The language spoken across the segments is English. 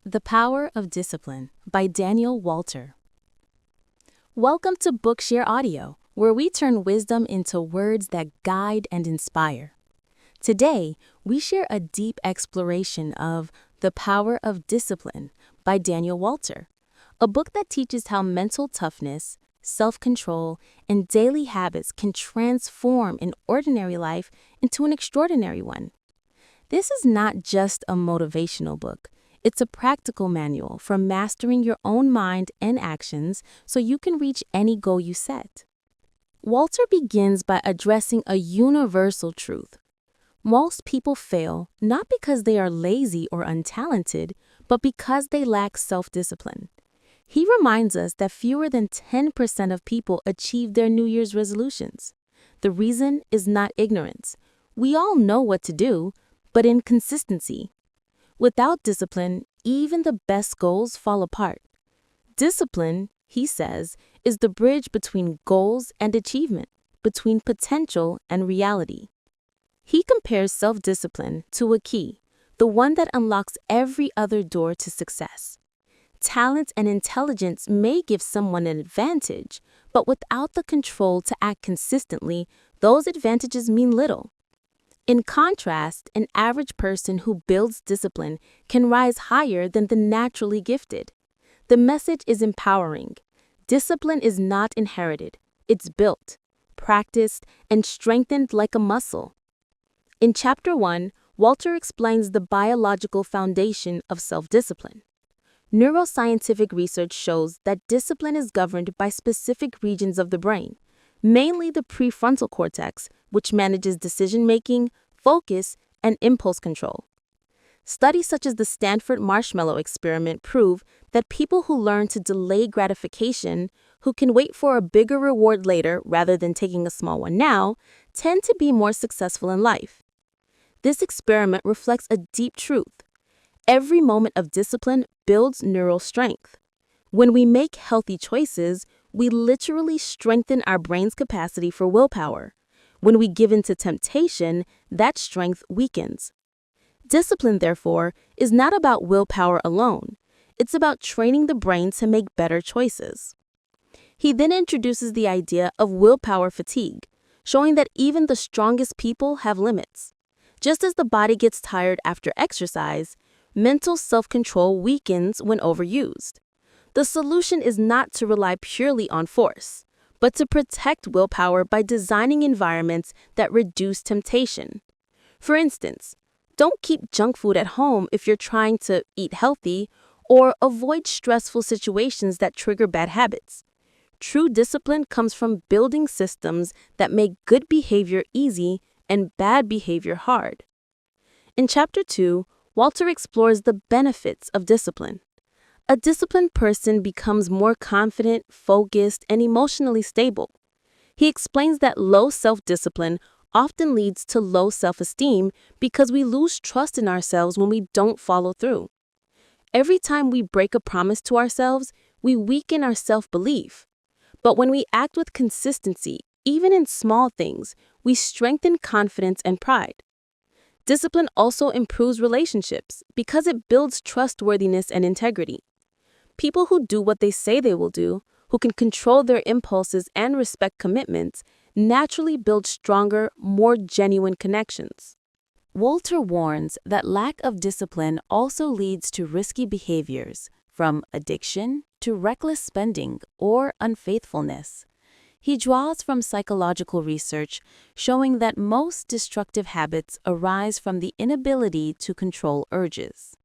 The Power of Discipline by Daniel Walter. Welcome to Bookshare Audio, where we turn wisdom into words that guide and inspire. Today, we share a deep exploration of The Power of Discipline by Daniel Walter, a book that teaches how mental toughness, self-control, and daily habits can transform an ordinary life into an extraordinary one. This is not just a motivational book. It's a practical manual for mastering your own mind and actions so you can reach any goal you set. Walter begins by addressing a universal truth. Most people fail not because they are lazy or untalented, but because they lack self-discipline. He reminds us that fewer than 10% of people achieve their New Year's resolutions. The reason is not ignorance. We all know what to do, but inconsistency. Without discipline, even the best goals fall apart. Discipline, he says, is the bridge between goals and achievement, between potential and reality. He compares self-discipline to a key, the one that unlocks every other door to success. Talent and intelligence may give someone an advantage, but without the control to act consistently, those advantages mean little. In contrast, an average person who builds discipline can rise higher than the naturally gifted. The message is empowering. Discipline is not inherited. It's built, practiced, and strengthened like a muscle. In Chapter 1, Walter explains the biological foundation of self-discipline. Neuroscientific research shows that discipline is governed by specific regions of the brain, mainly the prefrontal cortex, which manages decision-making, focus, and impulse control. Studies such as the Stanford Marshmallow Experiment prove that people who learn to delay gratification, who can wait for a bigger reward later rather than taking a small one now, tend to be more successful in life. This experiment reflects a deep truth. Every moment of discipline builds neural strength. When we make healthy choices, we literally strengthen our brain's capacity for willpower. When we give in to temptation, that strength weakens. Discipline, therefore, is not about willpower alone. It's about training the brain to make better choices. He then introduces the idea of willpower fatigue, showing that even the strongest people have limits. Just as the body gets tired after exercise, mental self-control weakens when overused. The solution is not to rely purely on force, but to protect willpower by designing environments that reduce temptation. For instance, don't keep junk food at home if you're trying to eat healthy, or avoid stressful situations that trigger bad habits. True discipline comes from building systems that make good behavior easy and bad behavior hard. In Chapter 2, Walter explores the benefits of discipline. A disciplined person becomes more confident, focused, and emotionally stable. He explains that low self-discipline often leads to low self-esteem because we lose trust in ourselves when we don't follow through. Every time we break a promise to ourselves, we weaken our self-belief. But when we act with consistency, even in small things, we strengthen confidence and pride. Discipline also improves relationships because it builds trustworthiness and integrity. People who do what they say they will do, who can control their impulses and respect commitments, naturally build stronger, more genuine connections. Walter warns that lack of discipline also leads to risky behaviors, from addiction to reckless spending or unfaithfulness. He draws from psychological research showing that most destructive habits arise from the inability to control urges.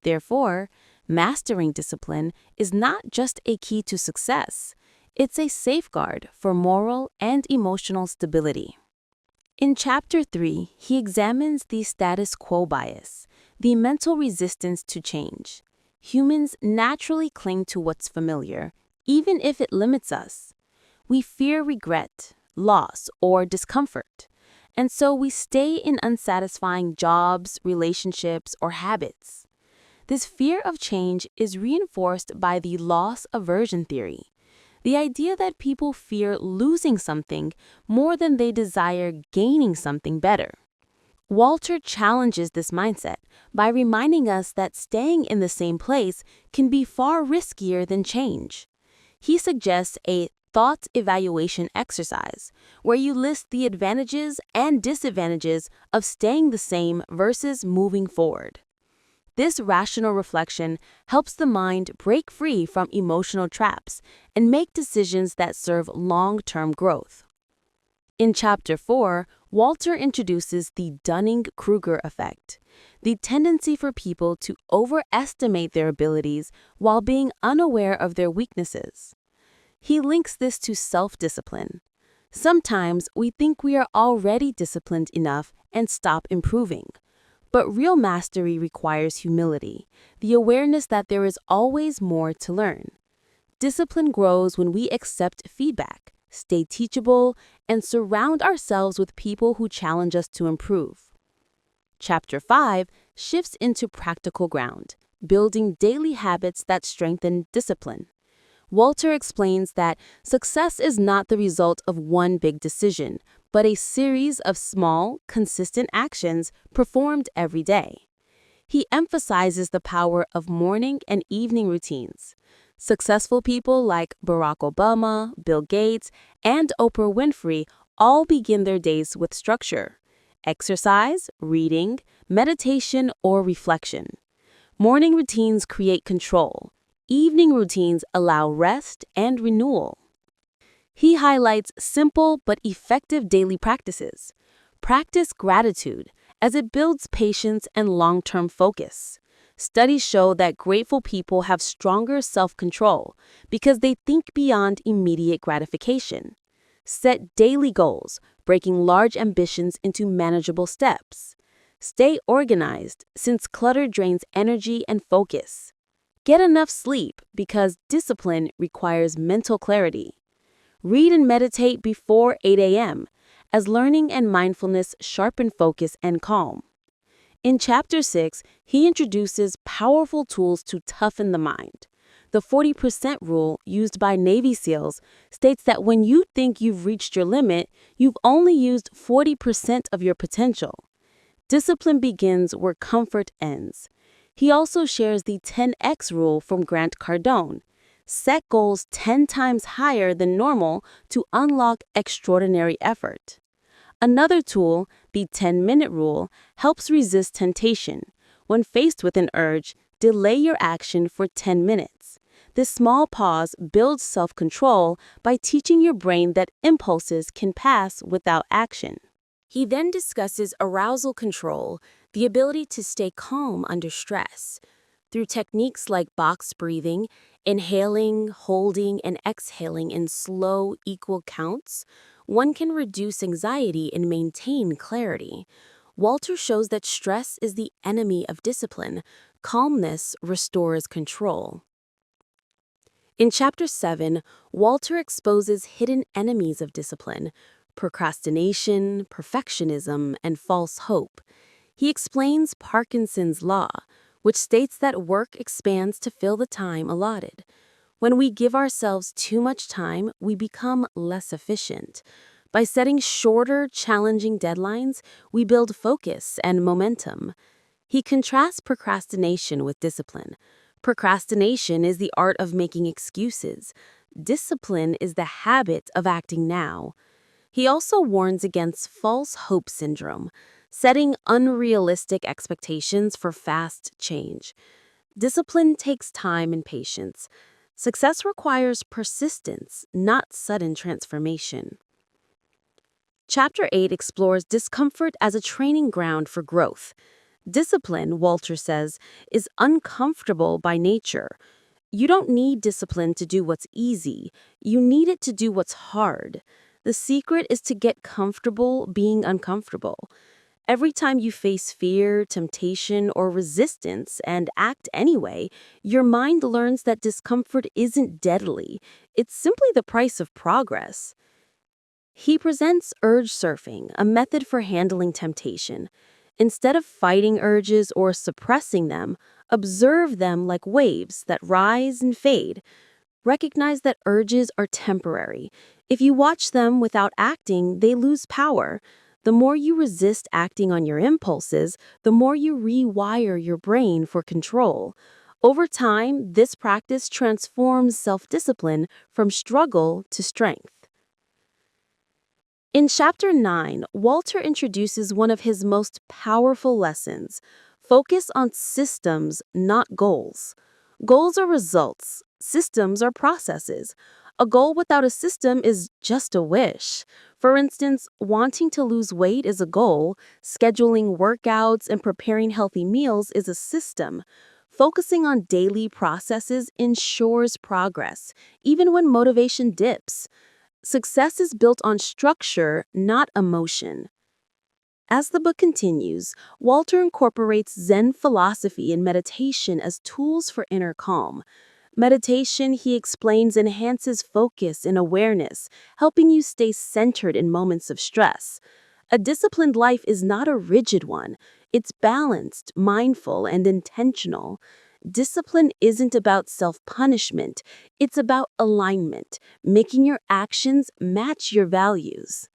Therefore, mastering discipline is not just a key to success, it's a safeguard for moral and emotional stability. In Chapter 3, he examines the status quo bias, the mental resistance to change. Humans naturally cling to what's familiar, even if it limits us. We fear regret, loss, or discomfort, and so we stay in unsatisfying jobs, relationships, or habits. This fear of change is reinforced by the loss aversion theory, the idea that people fear losing something more than they desire gaining something better. Walter challenges this mindset by reminding us that staying in the same place can be far riskier than change. He suggests a thought evaluation exercise where you list the advantages and disadvantages of staying the same versus moving forward. This rational reflection helps the mind break free from emotional traps and make decisions that serve long-term growth. In Chapter 4, Walter introduces the Dunning-Kruger effect, the tendency for people to overestimate their abilities while being unaware of their weaknesses. He links this to self-discipline. Sometimes we think we are already disciplined enough and stop improving. But real mastery requires humility, the awareness that there is always more to learn. Discipline grows when we accept feedback, stay teachable, and surround ourselves with people who challenge us to improve. Chapter 5 shifts into practical ground, building daily habits that strengthen discipline. Walter explains that success is not the result of one big decision, but a series of small, consistent actions performed every day. He emphasizes the power of morning and evening routines. Successful people like Barack Obama, Bill Gates, and Oprah Winfrey all begin their days with structure: exercise, reading, meditation, or reflection. Morning routines create control. Evening routines allow rest and renewal. He highlights simple but effective daily practices. Practice gratitude, as it builds patience and long-term focus. Studies show that grateful people have stronger self-control because they think beyond immediate gratification. Set daily goals, breaking large ambitions into manageable steps. Stay organized, since clutter drains energy and focus. Get enough sleep because discipline requires mental clarity. Read and meditate before 8 a.m., as learning and mindfulness sharpen focus and calm. In Chapter 6, he introduces powerful tools to toughen the mind. The 40% rule used by Navy SEALs states that when you think you've reached your limit, you've only used 40% of your potential. Discipline begins where comfort ends. He also shares the 10x rule from Grant Cardone. Set goals 10 times higher than normal to unlock extraordinary effort. Another tool, the 10-minute rule, helps resist temptation. When faced with an urge, delay your action for 10 minutes. This small pause builds self-control by teaching your brain that impulses can pass without action. He then discusses arousal control, the ability to stay calm under stress. Through techniques like box breathing, inhaling, holding, and exhaling in slow, equal counts, one can reduce anxiety and maintain clarity. Walter shows that stress is the enemy of discipline. Calmness restores control. In Chapter 7, Walter exposes hidden enemies of discipline: procrastination, perfectionism, and false hope. He explains Parkinson's law, which states that work expands to fill the time allotted. When we give ourselves too much time, we become less efficient. By setting shorter, challenging deadlines, we build focus and momentum. He contrasts procrastination with discipline. Procrastination is the art of making excuses. Discipline is the habit of acting now. He also warns against false hope syndrome, setting unrealistic expectations for fast change. Discipline takes time and patience. Success requires persistence, not sudden transformation. Chapter 8 explores discomfort as a training ground for growth. Discipline, Walter says, is uncomfortable by nature. You don't need discipline to do what's easy. You need it to do what's hard. The secret is to get comfortable being uncomfortable. Every time you face fear, temptation, or resistance and act anyway, your mind learns that discomfort isn't deadly. It's simply the price of progress. He presents urge surfing, a method for handling temptation. Instead of fighting urges or suppressing them, observe them like waves that rise and fade. Recognize that urges are temporary. If you watch them without acting, they lose power. The more you resist acting on your impulses, the more you rewire your brain for control. Over time, this practice transforms self-discipline from struggle to strength. In Chapter 9, Walter introduces one of his most powerful lessons: focus on systems, not goals. Goals are results, systems are processes. A goal without a system is just a wish. For instance, wanting to lose weight is a goal, scheduling workouts and preparing healthy meals is a system. Focusing on daily processes ensures progress, even when motivation dips. Success is built on structure, not emotion. As the book continues, Walter incorporates Zen philosophy and meditation as tools for inner calm. Meditation, he explains, enhances focus and awareness, helping you stay centered in moments of stress. A disciplined life is not a rigid one. It's balanced, mindful, and intentional. Discipline isn't about self-punishment. It's about alignment, making your actions match your values.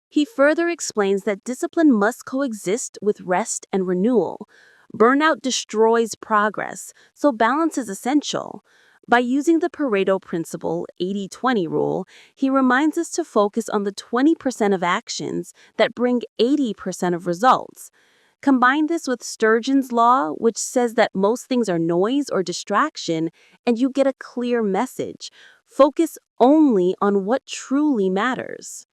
He further explains that discipline must coexist with rest and renewal. Burnout destroys progress, so balance is essential. By using the Pareto principle, 80-20 rule, he reminds us to focus on the 20% of actions that bring 80% of results. Combine this with Sturgeon's law, which says that most things are noise or distraction, and you get a clear message. Focus only on what truly matters.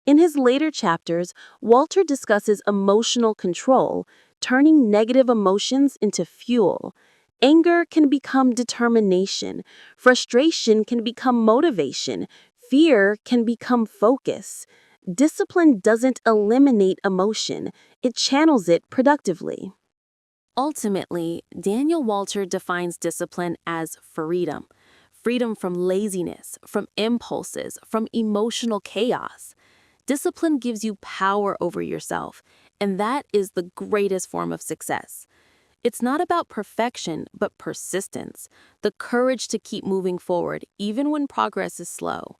In his later chapters, Walter discusses emotional control, turning negative emotions into fuel. Anger can become determination, frustration can become motivation, fear can become focus. Discipline doesn't eliminate emotion, it channels it productively. Ultimately, Daniel Walter defines discipline as freedom. Freedom from laziness, from impulses, from emotional chaos. Discipline gives you power over yourself, and that is the greatest form of success. It's not about perfection, but persistence, the courage to keep moving forward even when progress is slow.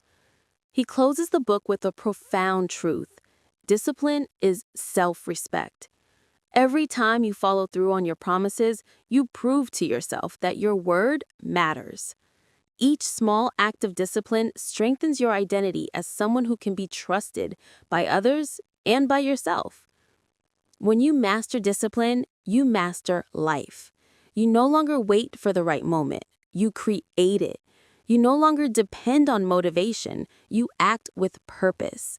He closes the book with a profound truth. Discipline is self-respect. Every time you follow through on your promises, you prove to yourself that your word matters. Each small act of discipline strengthens your identity as someone who can be trusted by others and by yourself. When you master discipline, you master life. You no longer wait for the right moment. You create it. You no longer depend on motivation. You act with purpose.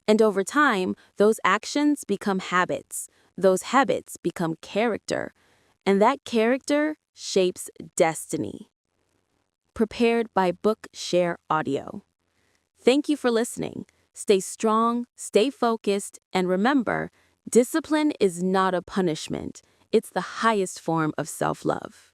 And over time, those actions become habits. Those habits become character. And that character shapes destiny. Prepared by Bookshare Audio. Thank you for listening. Stay strong, stay focused, and remember, discipline is not a punishment. It's the highest form of self-love.